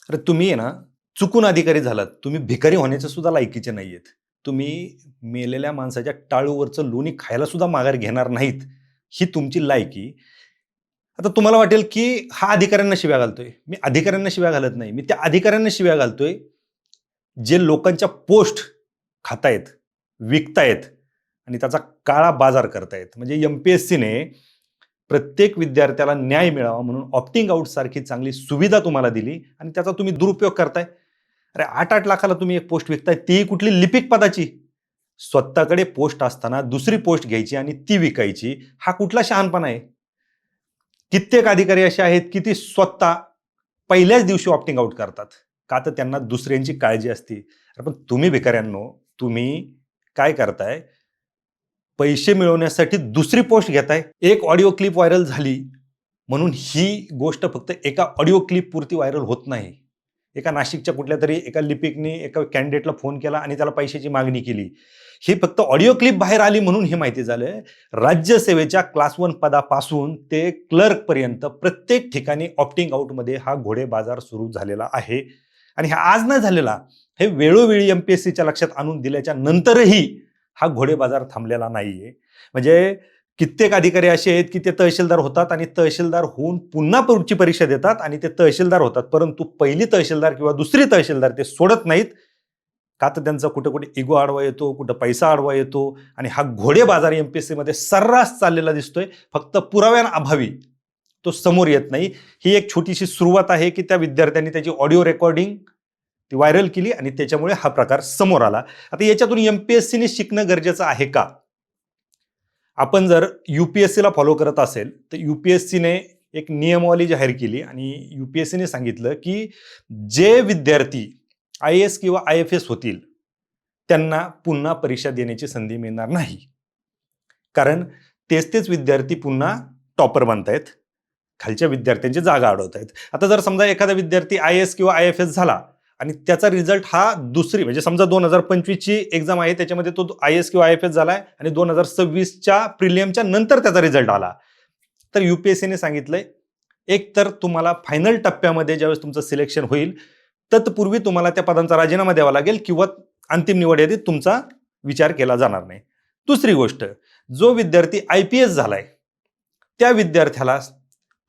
अरे तुम्ही आहे ना, चुकून अधिकारी झालात. तुम्ही भिकारी होण्याच्या सुद्धा लायकीचे नाहीयेत. तुम्ही मेलेल्या माणसाच्या टाळूवरचं लोणी खायला सुद्धा माघार घेणार नाहीत, ही तुमची लायकी. आता तुम्हाला वाटेल, की हा अधिकाऱ्यांना शिव्या घालतोय. मी अधिकाऱ्यांना शिव्या घालत नाही. मी त्या अधिकाऱ्यांना शिव्या घालतोय, जे लोकांच्या पोस्ट खातायत, विकतायत आणि त्याचा काळा बाजार करतायत. म्हणजे एम-पी-एस-सीने प्रत्येक विद्यार्थ्याला न्याय मिळावा म्हणून ऑप्टिंग आउट सारखी चांगली सुविधा तुम्हाला दिली आणि त्याचा तुम्ही दुरुपयोग करताय. अरे 8-8 लाखाला तुम्ही एक पोस्ट विकताय, तीही कुठली लिपिक पदाची. स्वतःकडे पोस्ट असताना दुसरी पोस्ट घ्यायची आणि ती विकायची, हा कुठला शहाणपणा आहे? कित्येक अधिकारी असे आहेत की ते स्वतः पहिल्याच दिवशी ऑप्टिंग आउट करतात, का तर त्यांना दुसऱ्यांची काळजी असते. पण तुम्ही भिकाऱ्यांनो, तुम्ही काय करताय? पैसे मिळवण्यासाठी दुसरी पोस्ट घेताय. एक ऑडिओ क्लिप व्हायरल झाली म्हणून ही गोष्ट फक्त एका ऑडिओ क्लिप पुरती व्हायरल होत नाही. एका नाशिकच्या कुठल्यातरी एका लिपिकने एका कॅन्डिडेटला फोन केला आणि त्याला पैशाची मागणी केली. ही फक्त ऑडिओ क्लिप बाहेर आली म्हणून हे माहिती झालं. राज्यसेवेच्या क्लास 1 पदापासून ते क्लर्क पर्यंत प्रत्येक ठिकाणी ऑप्टिंग आउटमध्ये हा घोडे बाजार सुरू झालेला आहे. आणि हा आज नाही झालेला, हे वेळोवेळी एम-पी-एस-सीच्या लक्षात आणून दिल्याच्या नंतरही हा घोडे बाजार थांबलेला नाहीये. म्हणजे कित्येक अधिकारी असे आहेत की ते तहसीलदार होतात आणि तहसीलदार होऊन पुन्हा पुढची परीक्षा देतात आणि ते तहसीलदार होतात, परंतु पहिली तहसीलदार किंवा दुसरी तहसीलदार ते सोडत नाहीत. का तर त्यांचा कुठे कुठे इगो आडवा येतो, कुठं पैसा आडवा येतो आणि हा घोडे बाजार एम-पी-एस-सी मध्ये सर्रास चाललेला दिसतोय. फक्त पुराव्यांअभावी तो समोर येत नाही. ही एक छोटीशी सुरुवात आहे की त्या विद्यार्थ्यांनी त्याची ऑडिओ रेकॉर्डिंग ती व्हायरल केली आणि त्याच्यामुळे हा प्रकार समोर आला. आता याच्यातून एम-पी-एस-सीने शिकणं गरजेचं आहे का? आपण जर यूपीएससीला फॉलो करत असेल तर यूपीएससीने एक नियमावली जाहीर केली आणि यूपीएससीने सांगितलं की जे विद्यार्थी IAS किंवा IFS होतील त्यांना पुन्हा परीक्षा देण्याची संधी मिळणार नाही. कारण तेच विद्यार्थी पुन्हा टॉपर बनतायत, खालच्या विद्यार्थ्यांची जागा अडवतायत. आता जर समजा एखादा विद्यार्थी IAS किंवा IFS झाला आणि त्याचा रिझल्ट हा दुसरी म्हणजे समजा 2025 ची एक्झाम आहे, त्याच्यामध्ये तो IAS किंवा IFS झालाय आणि 2026च्या प्रिलियमच्या नंतर त्याचा रिझल्ट आला, तर यूपीएससीने सांगितलंय एक तर तुम्हाला फायनल टप्प्यामध्ये ज्यावेळेस तुमचं सिलेक्शन होईल तत्पूर्वी तुम्हाला त्या पदांचा राजीनामा द्यावा लागेल किंवा अंतिम निवड यादीत तुमचा विचार केला जाणार नाही. दुसरी गोष्ट, जो विद्यार्थी IPS झालाय त्या विद्यार्थ्याला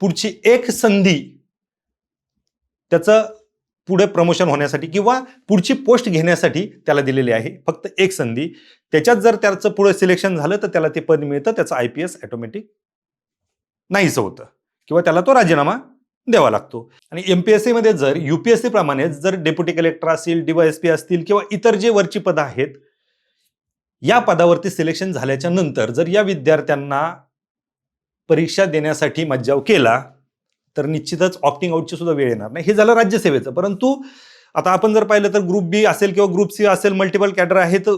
पुढची एक संधी त्याचं पुढे प्रमोशन होण्यासाठी किंवा पुढची पोस्ट घेण्यासाठी त्याला दिलेली आहे. फक्त एक संधी. त्याच्यात जर त्याचं पुढे सिलेक्शन झालं तर त्याला ते पद मिळतं, त्याचं IPS ऑटोमॅटिक नाहीसं होतं किंवा त्याला तो राजीनामा द्यावा लागतो. आणि एमपीएससी मध्ये जर यूपीएससी प्रमाणे जर डेप्युटी कलेक्टर असतील, DYSP असतील किंवा इतर जे वरची पदं आहेत, या पदावरती सिलेक्शन झाल्याच्या नंतर जर या विद्यार्थ्यांना परीक्षा देण्यासाठी मज्जाव केला तर निश्चितच ऑप्टिंग आउटची सुद्धा वेळ येणार नाही. हे झालं राज्यसेवेचं. परंतु आता आपण जर पाहिलं तर ग्रुप बी असेल किंवा ग्रुप सी असेल, मल्टिपल कॅडर आहेत,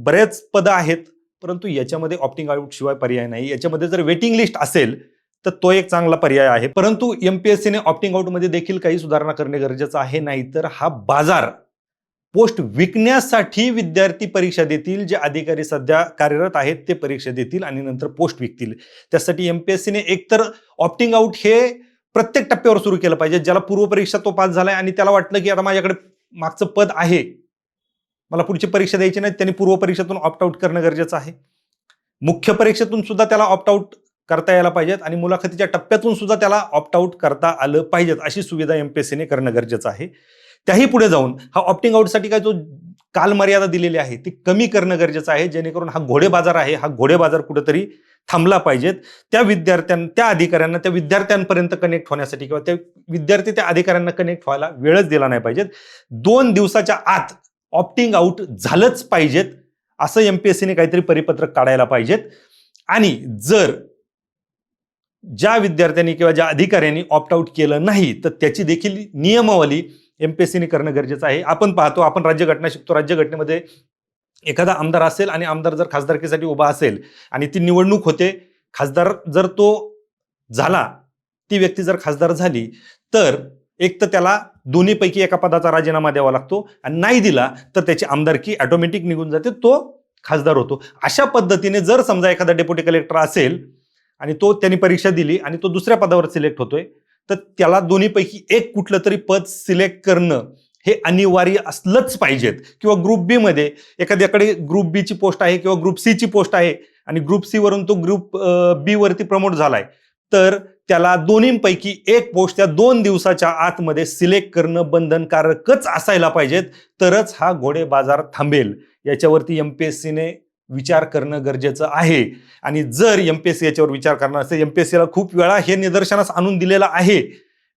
बरेच पदं आहेत, परंतु याच्यामध्ये ऑप्टिंग आउट शिवाय पर्याय नाही. याच्यामध्ये जर वेटिंग लिस्ट असेल तर तो एक चांगला पर्याय आहे. परंतु एमपीएससीने ऑप्टिंग आउटमध्ये देखील काही सुधारणा करणे गरजेचं आहे. नाहीतर हा बाजार पोस्ट विकण्यासाठी विद्यार्थी परीक्षा देतील, जे अधिकारी सध्या कार्यरत आहेत ते परीक्षा देतील आणि नंतर पोस्ट विकतील. त्यासाठी एमपीएससीने एकतर ऑप्टिंग आउट हे प्रत्येक टप्प्यावर सुरू केलं पाहिजे. ज्याला पूर्वपरीक्षा तो पास झालाय आणि त्याला वाटलं की आता माझ्याकडे मागचं पद आहे, मला पुढची परीक्षा द्यायची नाही, त्यांनी पूर्वपरीक्षेतून ऑप्ट आउट करणं गरजेचं आहे. मुख्य परीक्षेतून सुद्धा त्याला ऑप्ट आउट करता यायला पाहिजेत आणि मुलाखतीच्या टप्प्यातून सुद्धा त्याला ऑप्ट आउट करता आलं पाहिजेत. अशी सुविधा एमपीएससीने करणं गरजेचं आहे. त्याही पुढे जाऊन हा ऑप्टिंग आउटसाठी काय जो कालमर्यादा दिलेली आहे ती कमी करणं गरजेचं आहे, जेणेकरून हा घोडे बाजार आहे, हा घोडे बाजार कुठेतरी थांबला पाहिजेत. त्या अधिकाऱ्यांना त्या विद्यार्थ्यांपर्यंत कनेक्ट होण्यासाठी किंवा त्या विद्यार्थी त्या अधिकाऱ्यांना कनेक्ट व्हायला वेळच दिला नाही पाहिजेत. 2 दिवसाच्या आत ऑप्टिंग आउट झालंच पाहिजेत, असं एमपीएससीने काहीतरी परिपत्रक काढायला पाहिजेत. आणि जर ज्या विद्यार्थ्यांनी किंवा ज्या अधिकाऱ्यांनी ऑप्ट आउट केलं नाही तर त्याची देखील नियमावली एमपीएससीने करणं गरजेचं आहे. आपण पाहतो, आपण राज्यघटना शिकतो, राज्यघटनेमध्ये एखादा आमदार असेल आणि आमदार जर खासदारकीसाठी उभा असेल आणि ती निवडणूक होते, खासदार जर तो झाला, ती व्यक्ती जर खासदार झाली तर एक तर त्याला दोन्हीपैकी एका पदाचा राजीनामा द्यावा लागतो आणि नाही दिला तर त्याची आमदारकी ऑटोमॅटिक निघून जाते, तो खासदार होतो. अशा पद्धतीने जर समजा एखादा डेप्युटी कलेक्टर असेल आणि त्यांनी परीक्षा दिली आणि तो दुसऱ्या पदावर सिलेक्ट होतोय तर त्याला दोन्हीपैकी एक कुठलं तरी पद सिलेक्ट करणं हे अनिवार्य असलंच पाहिजेत. किंवा ग्रुप बी मध्ये एखाद्याकडे ग्रुप बी ची पोस्ट आहे किंवा ग्रुप सी ची पोस्ट आहे आणि ग्रुप सी वरून तो ग्रुप बी वरती प्रमोट झालाय, तर त्याला दोन्हीपैकी एक पोस्ट त्या 2 दिवसाच्या आतमध्ये सिलेक्ट करणं बंधनकारकच असायला पाहिजेत, तरच हा घोडे बाजार थांबेल. याच्यावरती एमपीएससीने विचार करणं गरजेचं आहे. आणि जर एमपीएससी याच्यावर विचार करणार असेल, एमपीएससीला खूप वेळा हे निदर्शनास आणून दिलेलं आहे,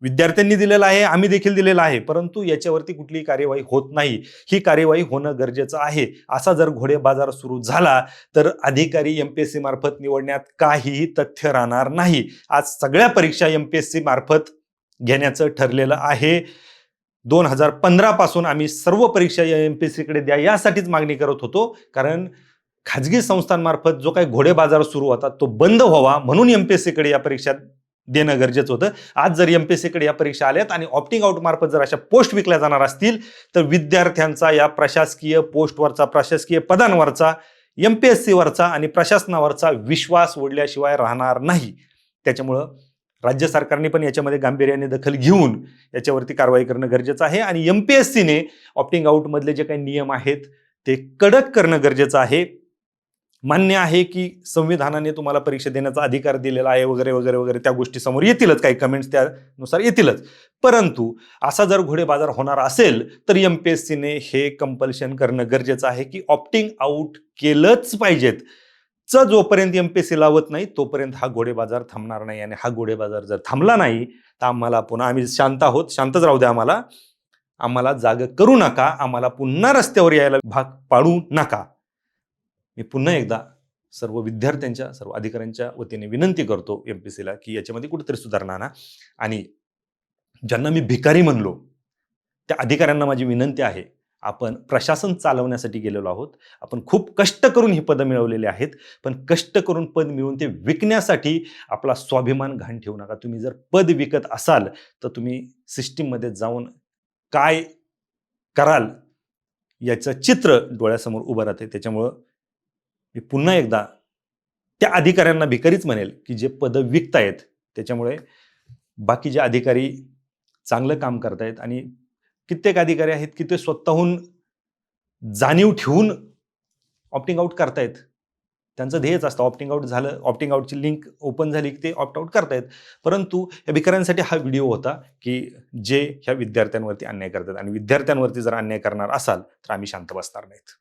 विद्यार्थ्यांनी दिलेलं आहे, आम्ही देखील दिलेलं आहे, परंतु याच्यावरती कुठलीही कार्यवाही होत नाही. ही कार्यवाही होणं गरजेचं आहे. असा जर घोडे बाजार सुरू झाला तर अधिकारी एमपीएससी मार्फत निवडण्यात काहीही तथ्य राहणार नाही. आज सगळ्या परीक्षा एमपीएससी मार्फत घेण्याचं ठरलेलं आहे. 2015 पासून आम्ही सर्व परीक्षा एमपीएससी कडे द्या यासाठीच मागणी करत होतो, कारण खाजगी संस्थांमार्फत जो काही घोडे बाजार सुरू होता तो बंद व्हावा म्हणून एमपीएससी कडे या परीक्षा देणं गरजेचं होतं. आज जर एमपीएससी कडे या परीक्षा आल्यात आणि ऑप्टिंग आउट मार्फत जर अशा पोस्ट विकल्या जाणार असतील तर विद्यार्थ्यांचा या प्रशासकीय पोस्टवरचा, प्रशासकीय पदांवरचा, एमपीएससी वरचा आणि प्रशासनावरचा विश्वास उडल्याशिवाय राहणार नाही. त्याच्यामुळं राज्य सरकारने पण याच्यामध्ये गांभीर्याने दखल घेऊन याच्यावरती कारवाई करणं गरजेचं आहे. आणि एमपीएससीने ऑप्टिंग आउट मधले जे काही नियम आहेत ते कडक करणं गरजेचं आहे. मान्य आहे की संविधानाने तुम्हाला परीक्षा देण्याचा अधिकार दिलेला आहे वगैरे वगैरे वगैरे, त्या गोष्टी समोर येतीलच, काही कमेंट्स त्यानुसार येतीलच. परंतु असा जर घोडे बाजार होणार असेल तर एमपीएससीने हे कंपल्शन करणं गरजेचं आहे की ऑप्टिंग आउट केलंच पाहिजेत. जोपर्यंत एमपीएससी लावत नाही तोपर्यंत हा घोडे बाजार थांबणार नाही. आणि हा घोडे बाजार जर थांबला नाही तर आम्हाला पुन्हा, आम्ही शांत आहोत, शांतच राहू द्या, आम्हाला जाग करू नका, आम्हाला पुन्हा रस्त्यावर यायला भाग पाडू नका. मी पुन्हा एकदा सर्व विद्यार्थ्यांच्या, सर्व अधिकाऱ्यांच्या वतीने विनंती करतो एमपीएससीला की याच्यामध्ये कुठेतरी सुधारणा आणा. आणि ज्यांना मी भिकारी म्हणलो त्या अधिकाऱ्यांना माझी विनंती आहे, आपण प्रशासन चालवण्यासाठी गेलेलो आहोत, आपण खूप कष्ट करून ही पदं मिळवलेली आहेत, पण कष्ट करून पद मिळवून ते विकण्यासाठी आपला स्वाभिमान घाण ठेवू नका. तुम्ही जर पद विकत असाल तर तुम्ही सिस्टीममध्ये जाऊन काय कराल याचं चित्र डोळ्यासमोर उभं राहते. त्याच्यामुळं मी पुन्हा एकदा त्या अधिकाऱ्यांना भिकारीच म्हणेल की जे पदं विकतायत. त्याच्यामुळे बाकी जे अधिकारी चांगलं काम करतायत आणि कित्येक अधिकारी आहेत की ते स्वतःहून जाणीव ठेवून ऑप्टिंग आउट करतायत. त्यांचं ध्येयच असतं ऑप्टिंग आउट झालं, ऑप्टिंग आउटची लिंक ओपन झाली की ते ऑप्ट आउट करतायत. परंतु या भिकाऱ्यांसाठी हा व्हिडिओ होता की जे ह्या विद्यार्थ्यांवरती अन्याय करतात. आणि विद्यार्थ्यांवरती जर अन्याय करणार असाल तर आम्ही शांत बसणार नाहीत.